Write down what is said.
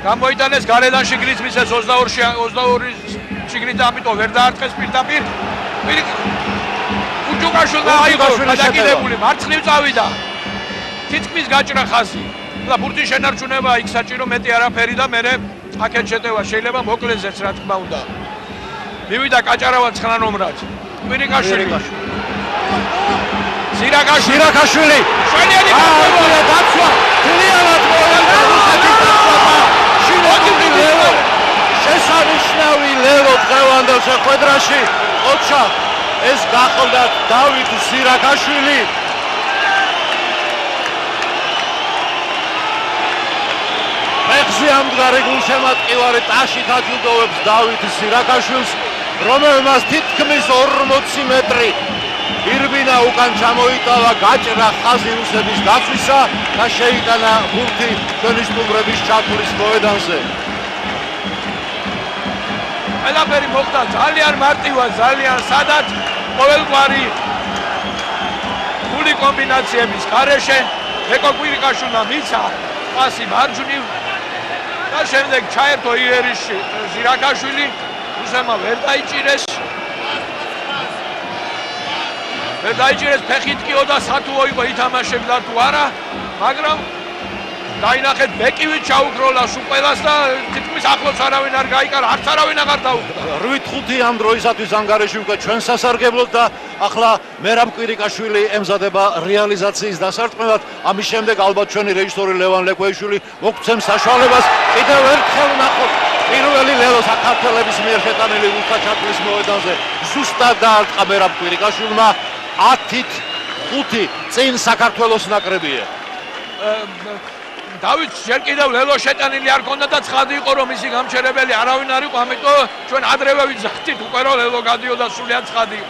გამოიტანეს გარედან შიგნით მისეს 22 შიგნით ამიტომ ვერ დაარტყეს პირდაპირ. უჯუკაშვილმა აიღო გადაკიდებული მარცხნივ წავიდა. თითქმის გაჭრა ხაზი. და ბურთის შენარჩუნება იქ საჭირო მეტი არაფერი და მე აქეთ შეტევა შეიძლება მოკლეზეც რა თქმა უნდა. მივიდა კაჭარავა 9 ნომრად. კვირიკაშვილი. ზირაკაშვილი. შვენიანი დაცვა. თლიანად მოედა რუსეთის დაცვა. შინოთი ლევო. შესანიშნავი ლევო დღევანდელ შეხვედრაში. ოჩა ეს გახლდა დავით ზირაკაშვილი. მეხზე ამდგარი გულშემატკივარი ტაშით აჯილდოვებს დავით ზირაკაშვილს, რომელმაც თითქმის 40 მეტრი ირბინა უკან ჩამოიტავა გაჭრა ხაზი რუსების დაცვისა და შეიტანა ბურთი ჩვენი სტუმრების ჩათვლის მოედანზე. ყველაფერი მოხდა ძალიან მარტივად, ძალიან სადაც ყოველგვარი გული კომბინაციების გარეშე ეკო კვირიკაშვილმა მიცა პასი მარჯვნივ და შემდეგ ჩაერთო იერიშში ზირაკაშვილი, რუსებმა ვერ დაიჭირეს ფეხით კიო და სათუო იყო ითამაშებდა თუ არა, მაგრამ დაინახეთ ბეკივით ჩაუგროლა სულ ყველას და თითქმის ახლოს არავინ არ გაიკარა, არც არავინ აღარ დაუდგა. 8-5 ამ დროისათვის ანგარიში უკვე ჩვენ სასარგებლოდ და ახლა მერაბ კვირიკაშვილი ემზადება რეალიზაციის დასარტყმელად. ამის შემდეგ ალბათ ჩვენი რეჟისორი ლევან ლეკვეიშვილი მოგცემს საშუალებას კიდევ ერთხელ ვნახოთ პირველი ლევო საქართველოს მიერ შეტანილი რუსთა ჩათვლის მოედანზე. ზუსტად დაარტყა მერაბ კვირიკაშვილმა 10-5 წინ საქართველოს ნაკრებია. დავით ჯერ კიდევ ლელო შეტანილი არ ქონდა და ცხადი იყო რომ ისი გამჩერებელი არავინ არ იყო, ამიტომ ჩვენ ადრევე ვიძახდით უკვე რომ ლელო გადიოდა სულიად ცხადი.